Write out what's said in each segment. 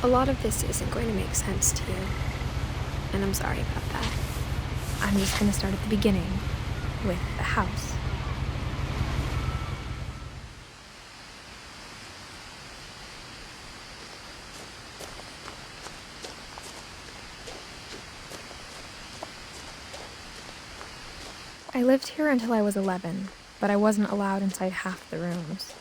A lot of this isn't going to make sense to you, and I'm sorry about that. I'm just going to start at the beginning, with the house. I lived here until I was 11, but I wasn't allowed inside half the rooms.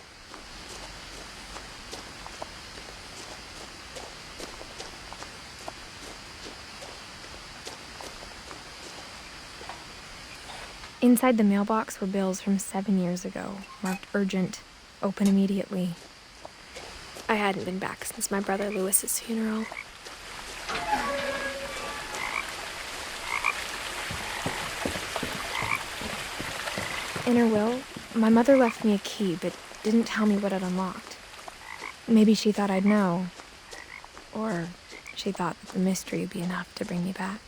Inside the mailbox were bills from 7 years ago, marked urgent, open immediately. I hadn't been back since my brother Lewis's funeral. In her will, my mother left me a key, but didn't tell me what it unlocked. Maybe she thought I'd know, or she thought that the mystery would be enough to bring me back.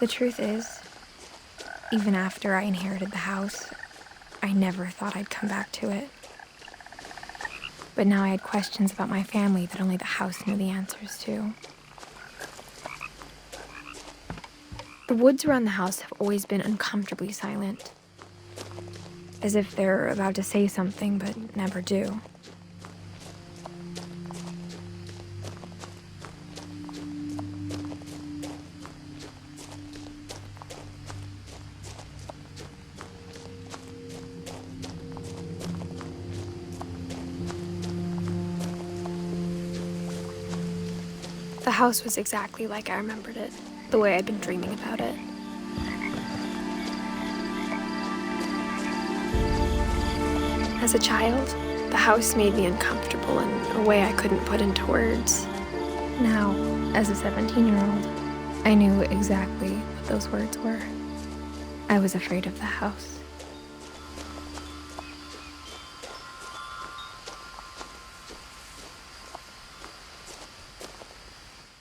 The truth is, even after I inherited the house, I never thought I'd come back to it. But now I had questions about my family that only the house knew the answers to. The woods around the house have always been uncomfortably silent, as if they're about to say something but never do. The house was exactly like I remembered it, the way I'd been dreaming about it. As a child, the house made me uncomfortable in a way I couldn't put into words. Now, as a 17-year-old, I knew exactly what those words were. I was afraid of the house.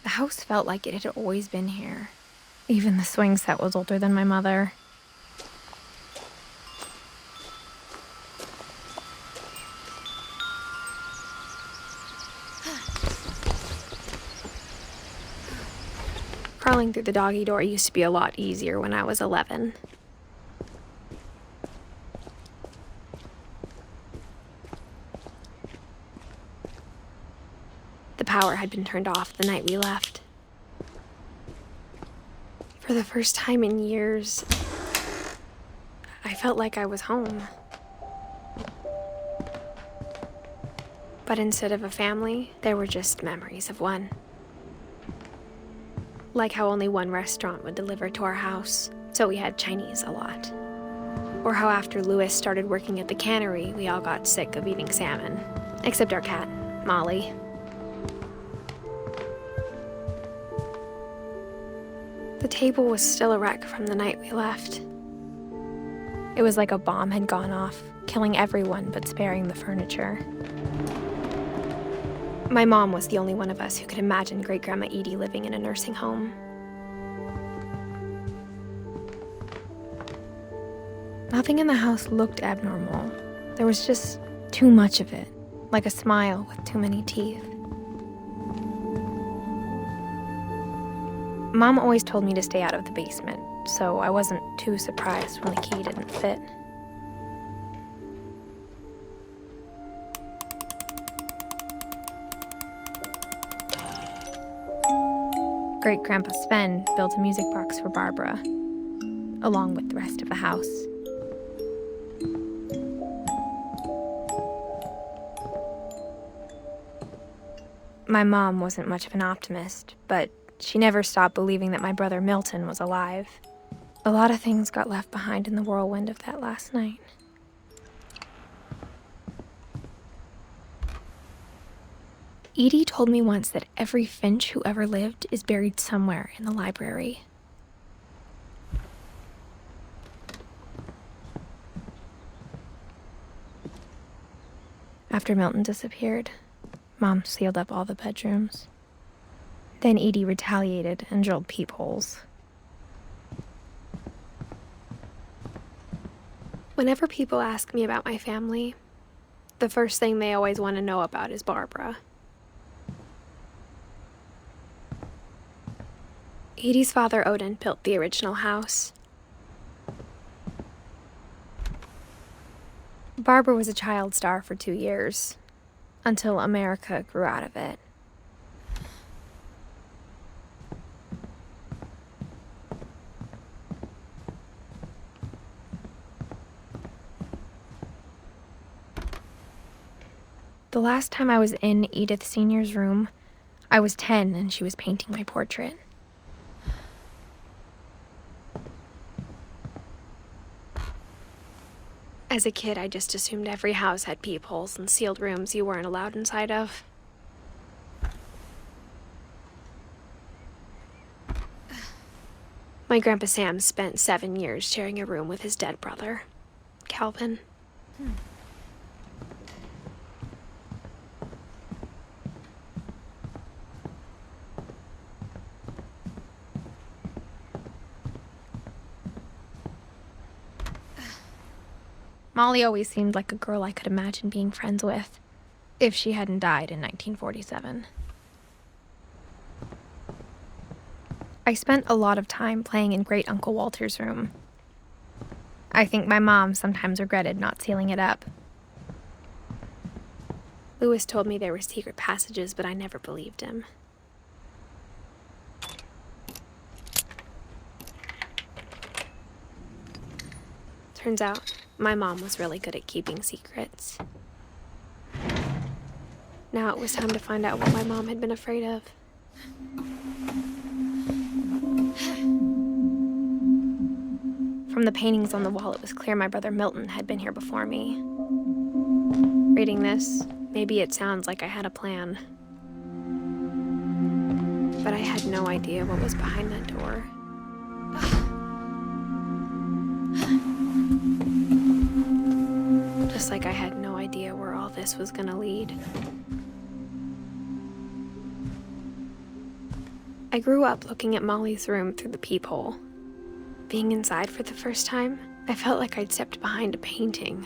The house felt like it had always been here. Even the swing set was older than my mother. Crawling through the doggy door used to be a lot easier when I was 11. The power had been turned off the night we left. For the first time in years, I felt like I was home. But instead of a family, there were just memories of one. Like how only one restaurant would deliver to our house, so we had Chinese a lot. Or how after Lewis started working at the cannery, we all got sick of eating salmon. Except our cat, Molly. The table was still a wreck from the night we left. It was like a bomb had gone off, killing everyone but sparing the furniture. My mom was the only one of us who could imagine Great-Grandma Edie living in a nursing home. Nothing in the house looked abnormal. There was just too much of it, like a smile with too many teeth. Mom always told me to stay out of the basement, so I wasn't too surprised when the key didn't fit. Great-Grandpa Sven built a music box for Barbara, along with the rest of the house. My mom wasn't much of an optimist, but she never stopped believing that my brother Milton was alive. A lot of things got left behind in the whirlwind of that last night. Edie told me once that every Finch who ever lived is buried somewhere in the library. After Milton disappeared, Mom sealed up all the bedrooms. Then Edie retaliated and drilled peepholes. Whenever people ask me about my family, the first thing they always want to know about is Barbara. Edie's father, Odin, built the original house. Barbara was a child star for 2 years, until America grew out of it. The last time I was in Edith Sr.'s room, I was 10 and she was painting my portrait. As a kid, I just assumed every house had peepholes and sealed rooms you weren't allowed inside of. My Grandpa Sam spent 7 years sharing a room with his dead brother, Calvin. Molly always seemed like a girl I could imagine being friends with, if she hadn't died in 1947. I spent a lot of time playing in Great Uncle Walter's room. I think my mom sometimes regretted not sealing it up. Lewis told me there were secret passages, but I never believed him. Turns out, my mom was really good at keeping secrets. Now it was time to find out what my mom had been afraid of. From the paintings on the wall, it was clear my brother Milton had been here before me. Reading this, maybe it sounds like I had a plan. But I had no idea what was behind that door. Just like I had no idea where all this was gonna lead. I grew up looking at Molly's room through the peephole. Being inside for the first time, I felt like I'd stepped behind a painting.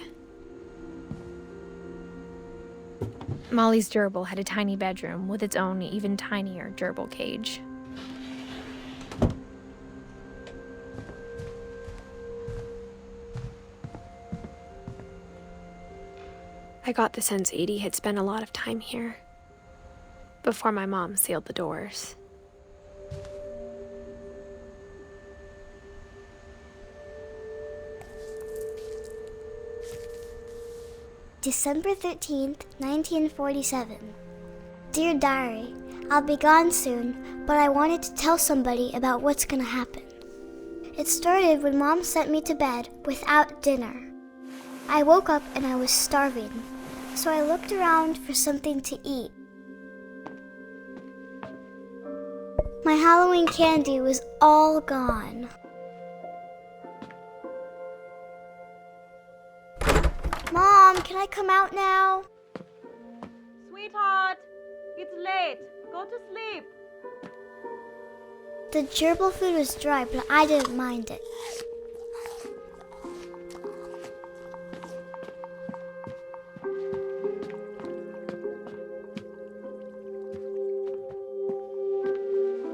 Molly's gerbil had a tiny bedroom with its own even tinier gerbil cage. I got the sense Edie had spent a lot of time here, before my mom sealed the doors. December 13th, 1947. Dear Diary, I'll be gone soon, but I wanted to tell somebody about what's gonna happen. It started when Mom sent me to bed without dinner. I woke up and I was starving, so I looked around for something to eat. My Halloween candy was all gone. Mom, can I come out now? Sweetheart, it's late. Go to sleep. The gerbil food was dry, but I didn't mind it.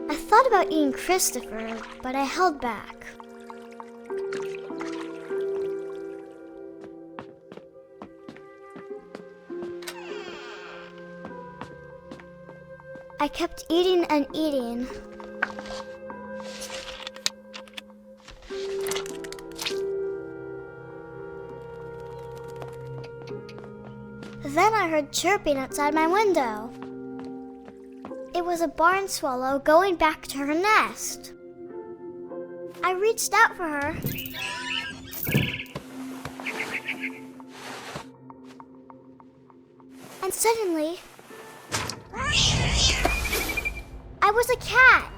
I thought about eating Christopher, but I held back. I kept eating and eating. Then I heard chirping outside my window. It was a barn swallow going back to her nest. I reached out for her. And suddenly, I was a cat.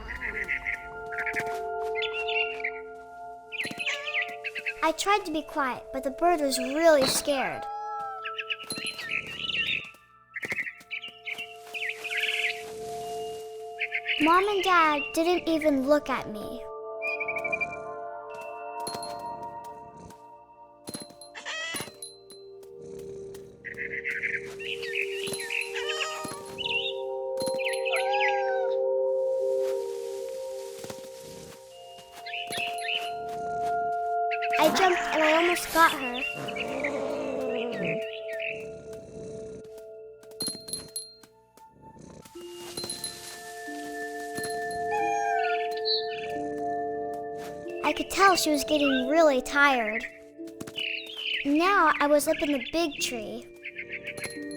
I tried to be quiet, but the bird was really scared. Mom and Dad didn't even look at me. I jumped and I almost got her. I could tell she was getting really tired. Now I was up in the big tree.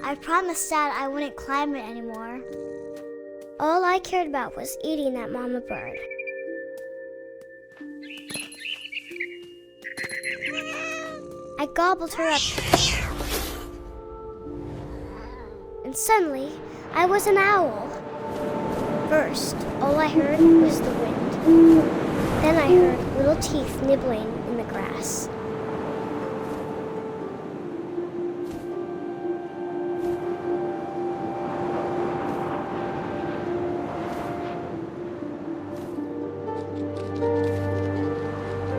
I promised Dad I wouldn't climb it anymore. All I cared about was eating that mama bird. I gobbled her up. And suddenly, I was an owl. First, all I heard was the wind. Then I heard little teeth nibbling in the grass.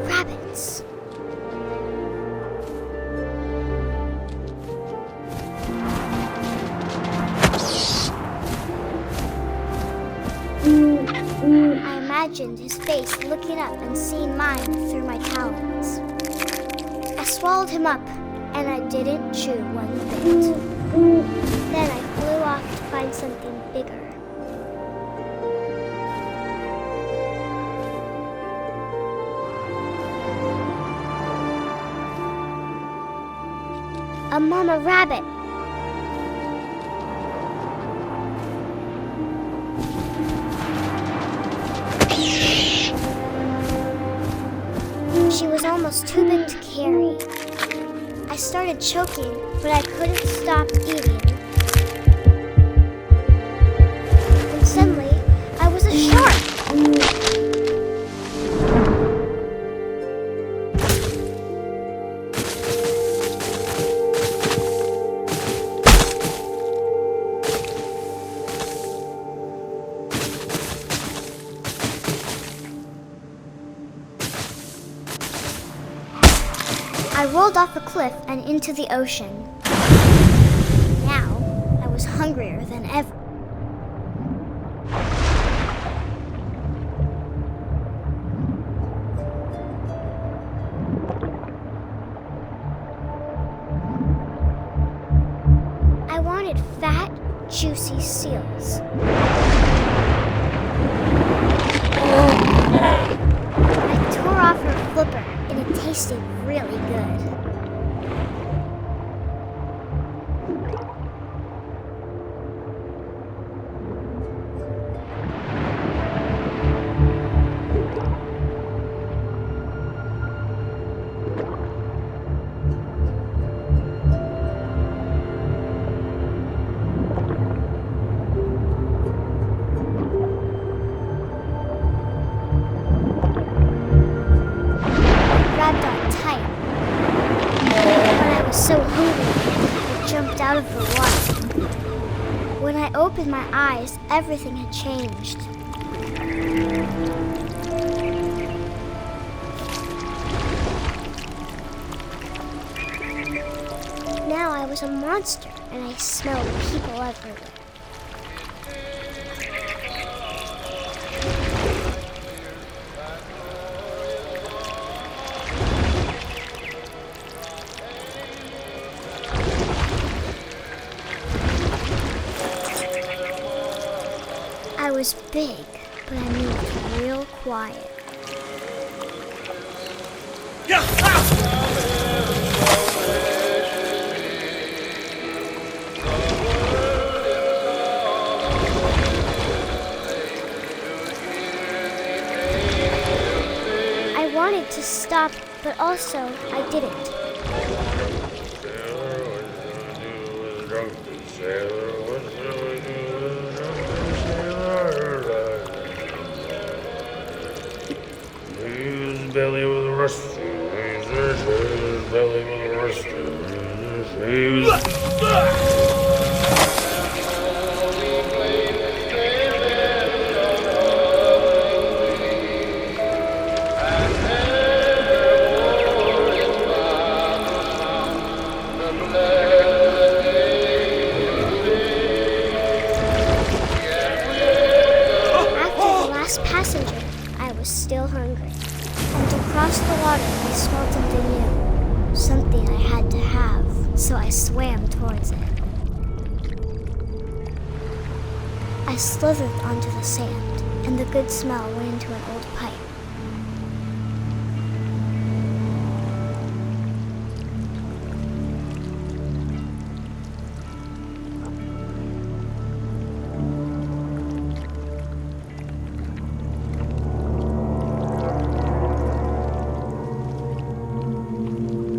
Rabbits. I imagined his face looking up and seeing mine through my talons. I swallowed him up, and I didn't chew one bit. Then I flew off to find something bigger. A mama rabbit. She was almost too big to carry. I started choking, but I couldn't stop eating. And suddenly, I was a shark. I rolled off a cliff and into the ocean. Now, I was hungrier than ever. I wanted fat, juicy seals. I tore off her flipper, and it tasted really good. So hungry, I jumped out of the water. When I opened my eyes, everything had changed. Now I was a monster, and I smelled people everywhere. I was big, but I moved real quiet. wanted to stop, but also I didn't. His belly was rusty, his belly was rusty, After the last passenger, I was still hungry. And to cross the water, I smelled something new. Something I had to have, so I swam towards it. I slithered onto the sand, and the good smell went into an old pipe.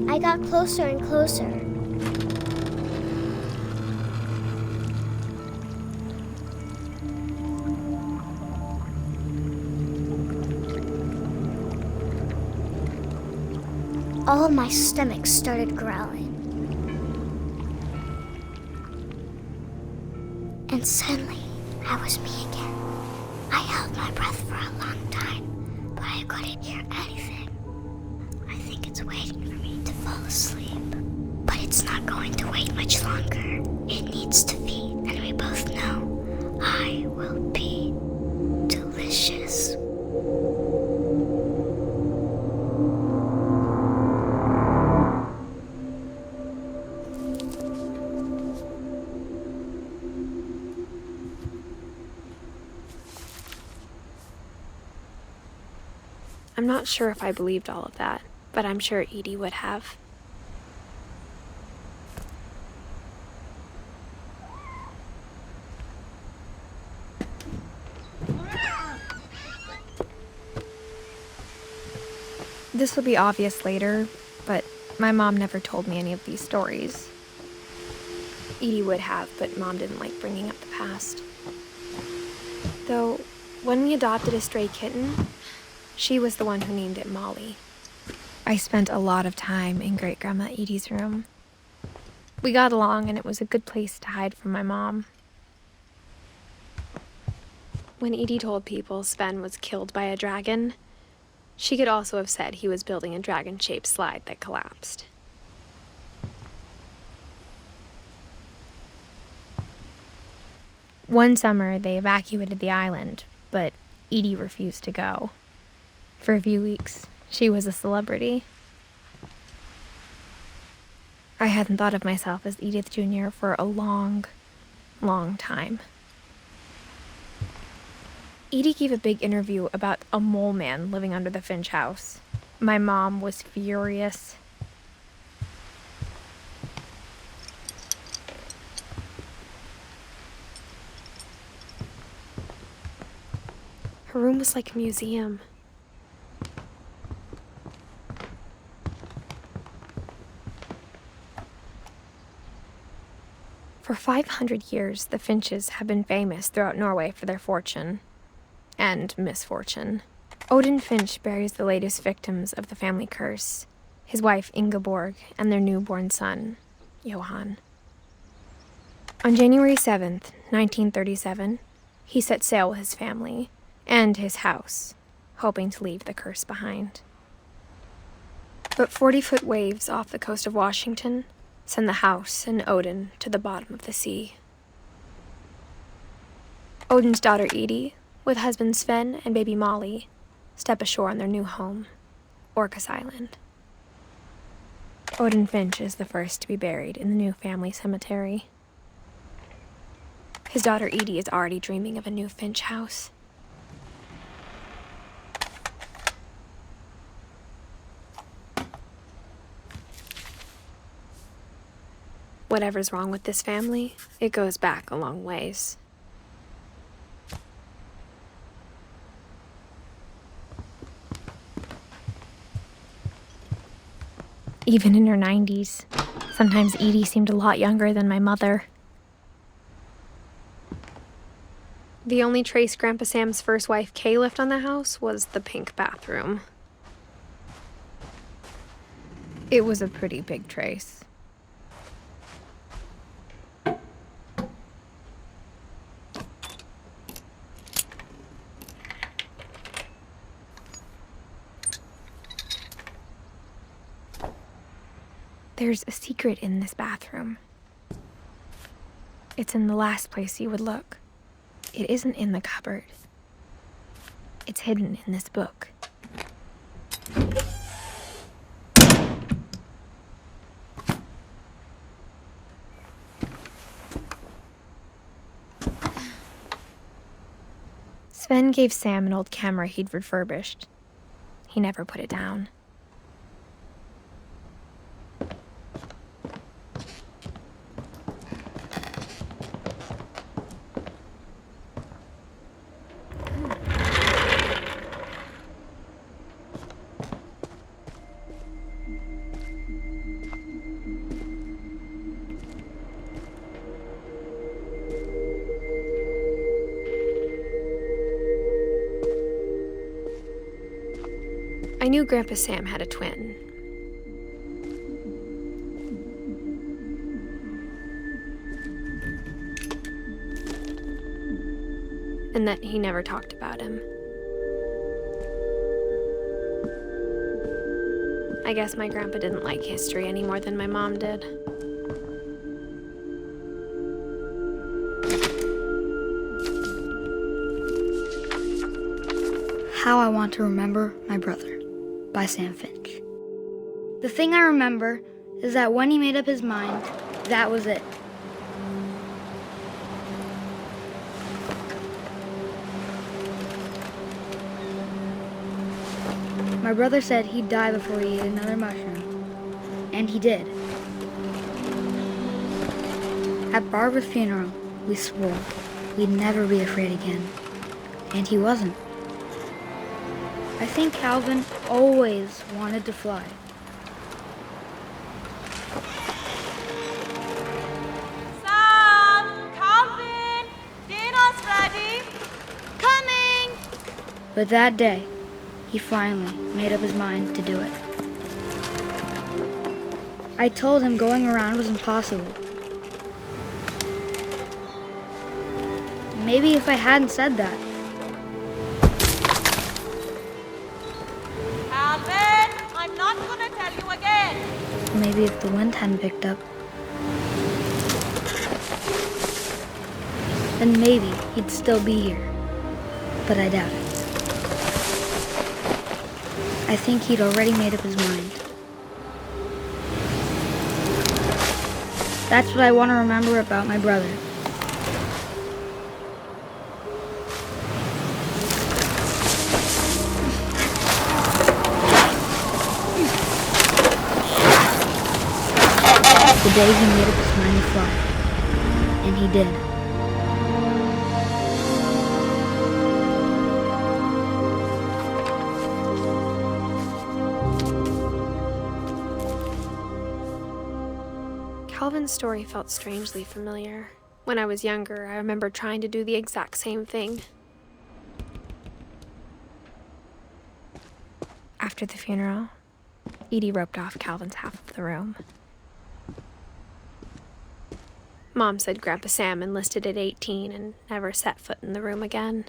I got closer and closer. All of my stomach started growling. And suddenly, I was me again. I held my breath for a long time, but I couldn't hear anything. I think it's waiting for me to fall asleep. But it's not going to wait much longer. It needs to feed, and we both know I will be delicious. I'm not sure if I believed all of that, but I'm sure Edie would have. This will be obvious later, but my mom never told me any of these stories. Edie would have, but Mom didn't like bringing up the past. Though, when we adopted a stray kitten, she was the one who named it Molly. I spent a lot of time in Great-Grandma Edie's room. We got along, and it was a good place to hide from my mom. When Edie told people Sven was killed by a dragon, she could also have said he was building a dragon-shaped slide that collapsed. One summer, they evacuated the island, but Edie refused to go. For a few weeks, she was a celebrity. I hadn't thought of myself as Edith Jr. for a long, long time. Edie gave a big interview about a mole man living under the Finch house. My mom was furious. Her room was like a museum. For 500 years, the Finches have been famous throughout Norway for their fortune and misfortune. Odin Finch buries the latest victims of the family curse, his wife Ingeborg and their newborn son, Johan. On January 7th, 1937, he set sail with his family and his house, hoping to leave the curse behind. But 40-foot waves off the coast of Washington send the house and Odin to the bottom of the sea. Odin's daughter Edie, with husband Sven and baby Molly, step ashore on their new home, Orcas Island. Odin Finch is the first to be buried in the new family cemetery. His daughter Edie is already dreaming of a new Finch house. Whatever's wrong with this family, it goes back a long ways. even in her 90s. Sometimes Edie seemed a lot younger than my mother. The only trace Grandpa Sam's first wife, Kay, left on the house was the pink bathroom. It was a pretty big trace. There's a secret in this bathroom. It's in the last place you would look. It isn't in the cupboard. It's hidden in this book. Sven gave Sam an old camera he'd refurbished. He never put it down. I knew Grandpa Sam had a twin. And that he never talked about him. I guess my grandpa didn't like history any more than my mom did. How I Want to Remember My Brother by Sam Finch. The thing I remember is that when he made up his mind, that was it. My brother said he'd die before he ate another mushroom, and he did. At Barbara's funeral, we swore we'd never be afraid again, and he wasn't. I think Calvin always wanted to fly. Sam! Calvin! Dinner's ready! Coming! But that day, he finally made up his mind to do it. I told him going around was impossible. Maybe if I hadn't said that, Calvin! I'm not gonna tell you again! maybe if the wind hadn't picked up, then maybe he'd still be here. But I doubt it. I think he'd already made up his mind. That's what I want to remember about my brother. The day he made up his mind to fly. And he did. Calvin's story felt strangely familiar. When I was younger, I remember trying to do the exact same thing. After the funeral, Edie roped off Calvin's half of the room. Mom said Grandpa Sam enlisted at 18 and never set foot in the room again.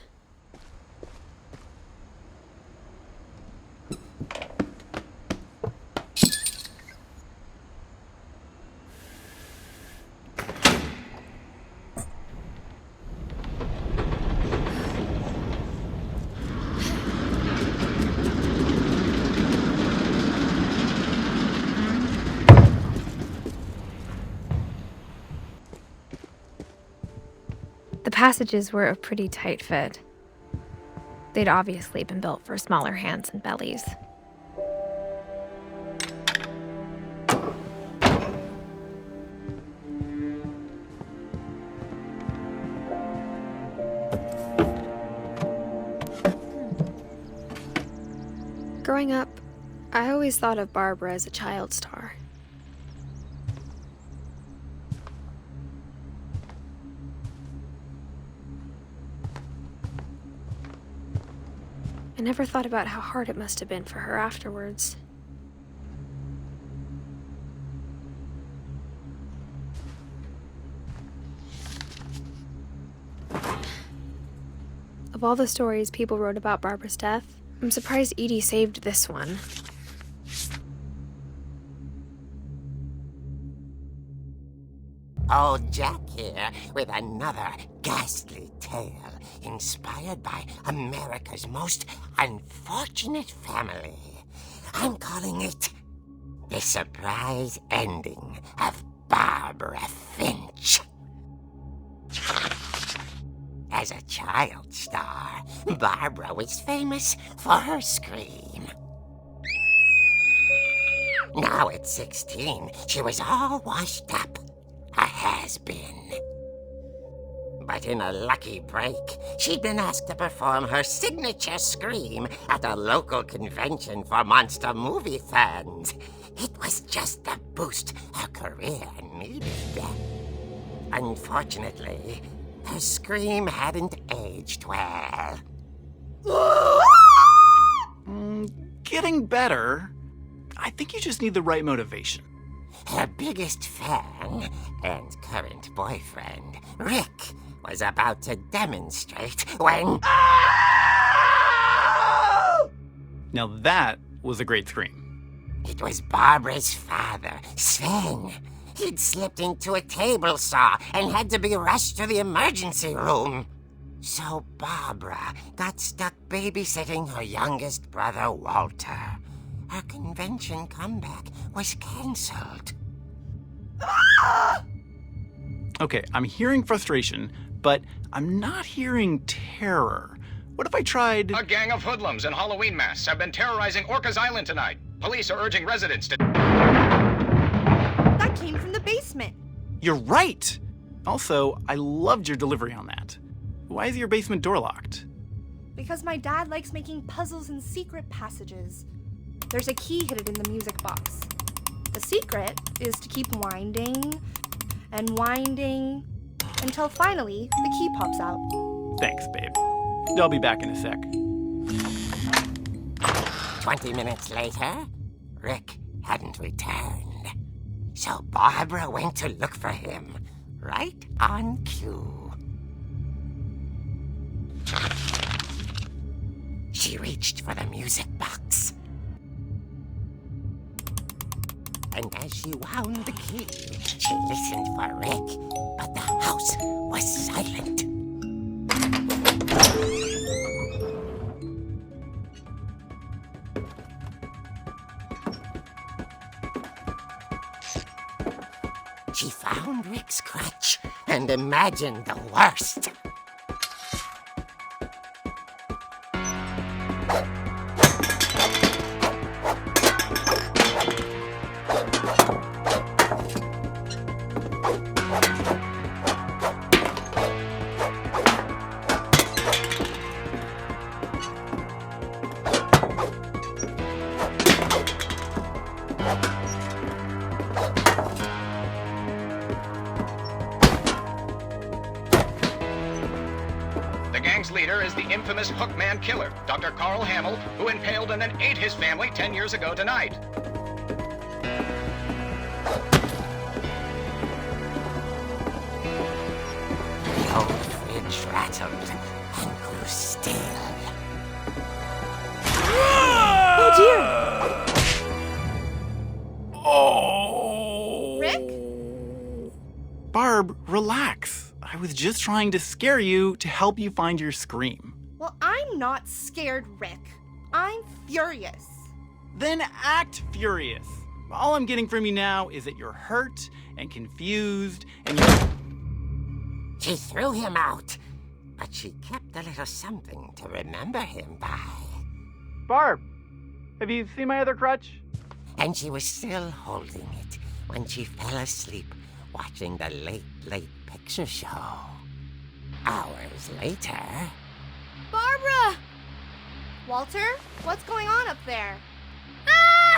The passages were a pretty tight fit. They'd obviously been built for smaller hands and bellies. Growing up, I always thought of Barbara as a child star. I never thought about how hard it must have been for her afterwards. Of all the stories people wrote about Barbara's death, I'm surprised Edie saved this one. Old Jack here with another ghastly tale inspired by America's most unfortunate family. I'm calling it The Surprise Ending of Barbara Finch. As a child star, Barbara was famous for her scream. Now at 16, she was all washed up. A has-been. But in a lucky break, she'd been asked to perform her signature scream at a local convention for monster movie fans. It was just the boost her career needed. Unfortunately, her scream hadn't aged well. Getting better. I think you just need the right motivation. Her biggest fan and current boyfriend, Rick, was about to demonstrate when... Now that was a great scream. It was Barbara's father, Sven. He'd slipped into a table saw and had to be rushed to the emergency room. So Barbara got stuck babysitting her youngest brother, Walter. Her convention comeback was cancelled. Okay, I'm hearing frustration, but I'm not hearing terror. What if I tried... A gang of hoodlums in Halloween masks have been terrorizing Orcas Island tonight. Police are urging residents to... That came from the basement. You're right! Also, I loved your delivery on that. Why is your basement door locked? Because my dad likes making puzzles and secret passages. There's a key hidden in the music box. The secret is to keep winding and winding until finally the key pops out. Thanks, babe. I'll be back in a sec. 20 minutes later, Rick hadn't returned. So Barbara went to look for him, right on cue. She reached for the music box. And as she wound the key, she listened for Rick, but the house was silent. She found Rick's crutch and imagined the worst. The gang's leader is the infamous Hookman killer, Dr. Carl Hamill, who impaled and then ate his family 10 years ago tonight. The old fridge rattled and grew still. Oh dear! Oh! Rick? Barb, relax. I was just trying to scare you to help you find your scream. Well, I'm not scared, Rick. I'm furious. Then act furious. All I'm getting from you now is that you're hurt and confused and you're... She threw him out, but she kept a little something to remember him by. Barb, have you seen my other crutch? And she was still holding it when she fell asleep watching the late picture show. Hours later... Barbara! Walter, what's going on up there? Ah!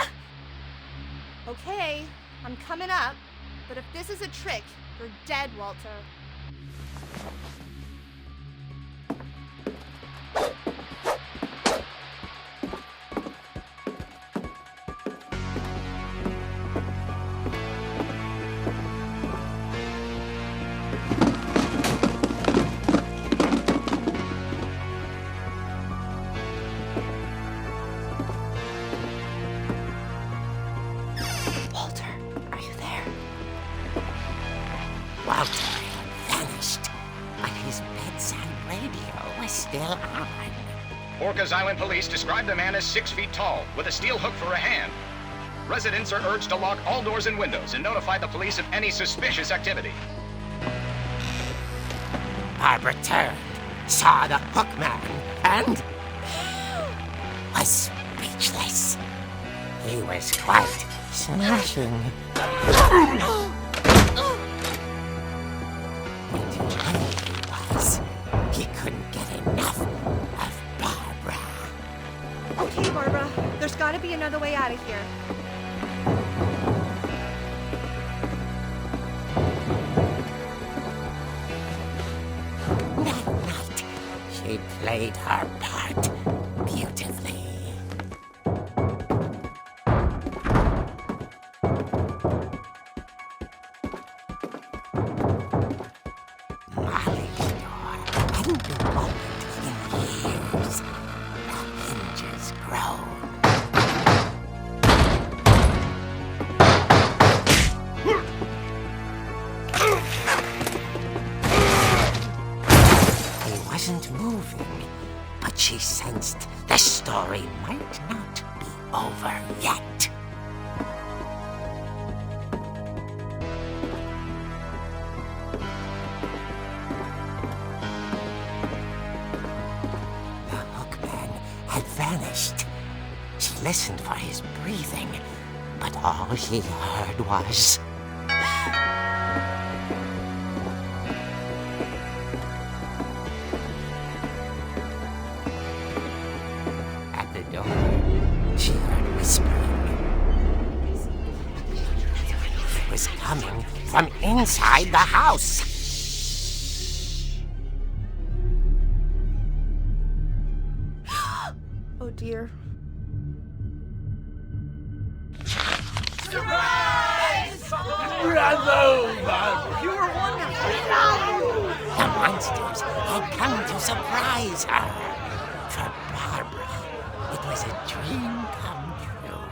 Okay, I'm coming up, but if this is a trick, you're dead, Walter. Walter had vanished, but his bedside radio was still on. Orcas Island police describe the man as 6 feet tall, with a steel hook for a hand. Residents are urged to lock all doors and windows and notify the police of any suspicious activity. Barbara turned, saw the hook man, and was speechless. He was quite smashing. He couldn't get enough of Barbara. Okay, Barbara, there's gotta be another way out of here. That night, she played her part beautifully. Moving, but she sensed the story might not be over yet. The hookman had vanished. She listened for his breathing, but all she heard was... She heard whispering. It was coming from inside the house. Oh dear. Surprise! Bravo, Barbara! You were wonderful! The monsters had come to surprise her. For Barbara, it was a dream come true.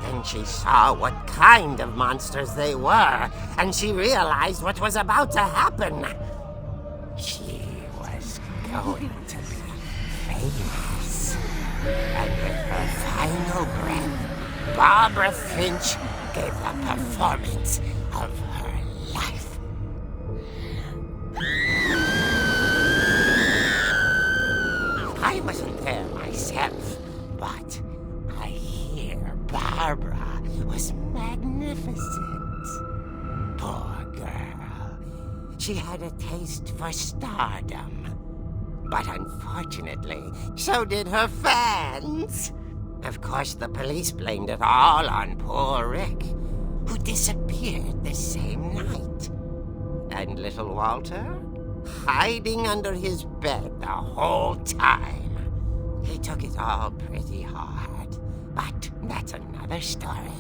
Then she saw what kind of monsters they were, and she realized what was about to happen. She was going to be famous. And with her final breath, Barbara Finch gave the performance of her life. I wasn't there myself, but I hear Barbara was magnificent. Poor girl. She had a taste for stardom. But unfortunately, so did her fans. Of course, the police blamed it all on poor Rick, who disappeared the same night. And little Walter? Hiding under his bed the whole time. He took it all pretty hard, but that's another story.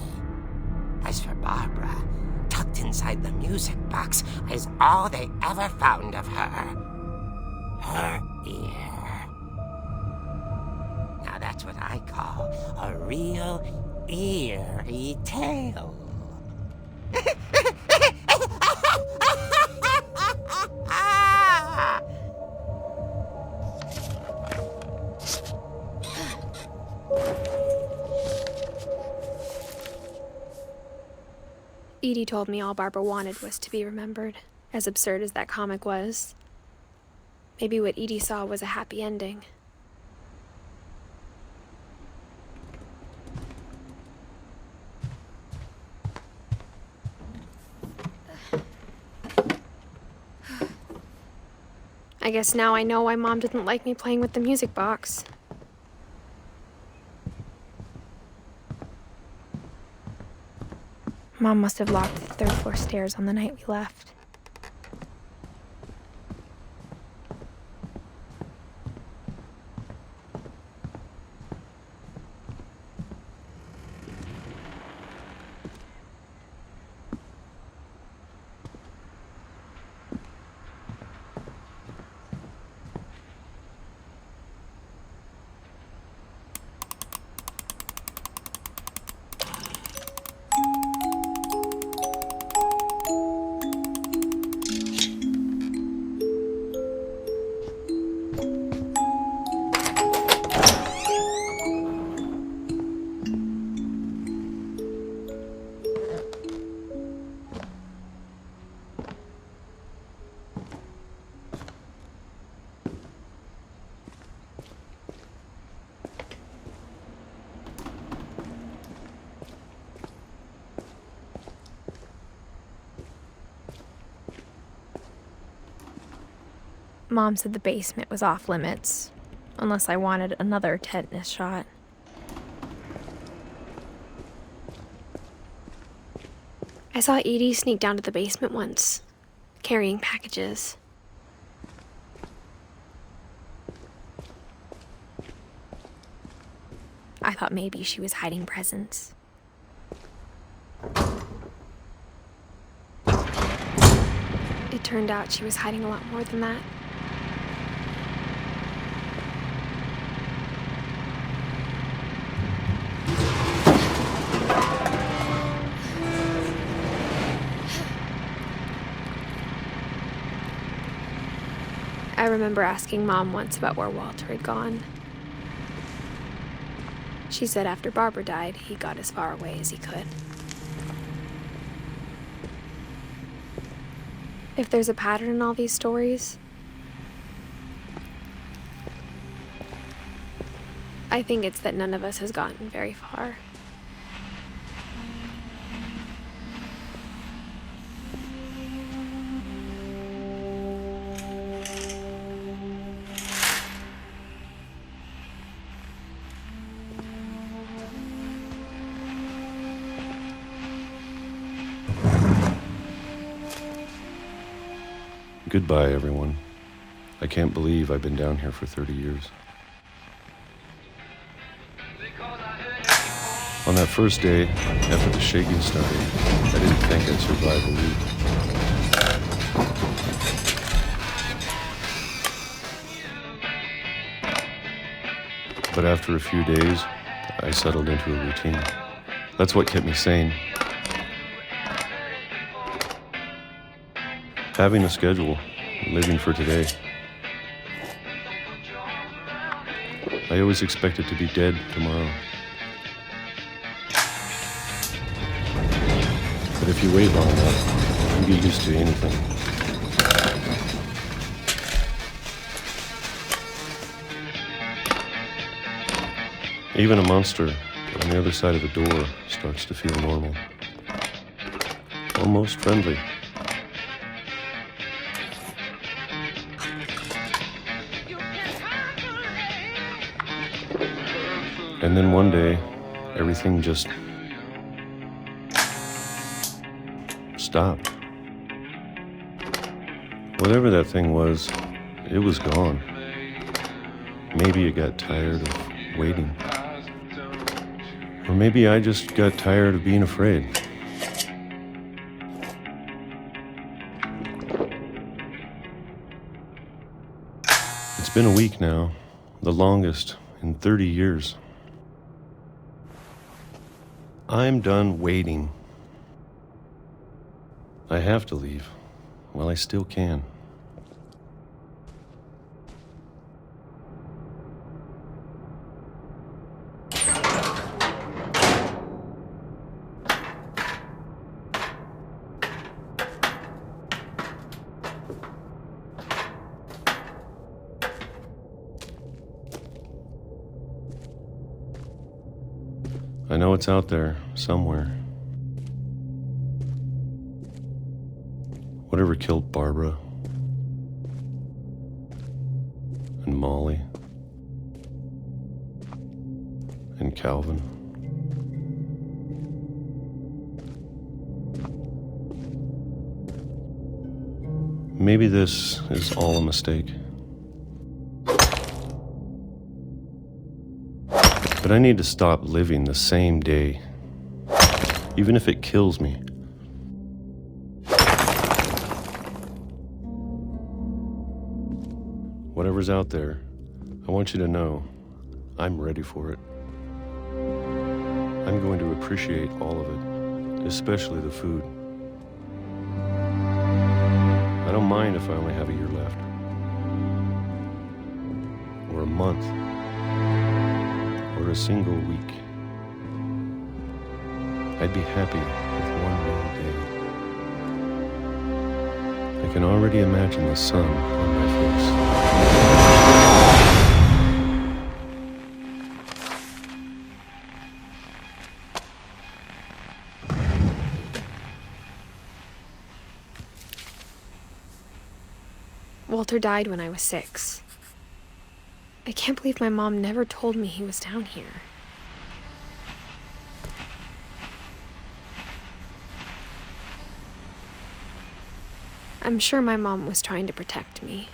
As for Barbara, tucked inside the music box is all they ever found of her. Her ear. Now that's what I call a real eerie tale. Edie told me all Barbara wanted was to be remembered, as absurd as that comic was. Maybe what Edie saw was a happy ending. I guess now I know why Mom didn't like me playing with the music box. Mom must have locked the third floor stairs on the night we left. Mom said the basement was off limits, unless I wanted another tetanus shot. I saw Edie sneak down to the basement once, carrying packages. I thought maybe she was hiding presents. It turned out she was hiding a lot more than that. I remember asking Mom once about where Walter had gone. She said after Barbara died, he got as far away as he could. If there's a pattern in all these stories, I think it's that none of us has gotten very far. Goodbye, everyone. I can't believe I've been down here for 30 years. On that first day, after the shaking started, I didn't think I'd survive a week. But after a few days, I settled into a routine. That's what kept me sane. Having a schedule, living for today. I always expected to be dead tomorrow. But if you wait long enough, you get used to anything. Even a monster on the other side of the door starts to feel normal. Almost friendly. And then one day, everything just stopped. Whatever that thing was, it was gone. Maybe it got tired of waiting. Or maybe I just got tired of being afraid. It's been a week now, the longest in 30 years. I'm done waiting. I have to leave while I still can. I know it's out there somewhere. Whatever killed Barbara and Molly and Calvin Maybe this is all a mistake. But I need to stop living the same day, even if it kills me. Whatever's out there, I want you to know I'm ready for it. I'm going to appreciate all of it, especially the food. I don't mind if I only have a year left, or a month, or a single week. I'd be happy with one more day. I can already imagine the sun on my face. Walter died when I was 6. I can't believe my mom never told me he was down here. I'm sure my mom was trying to protect me.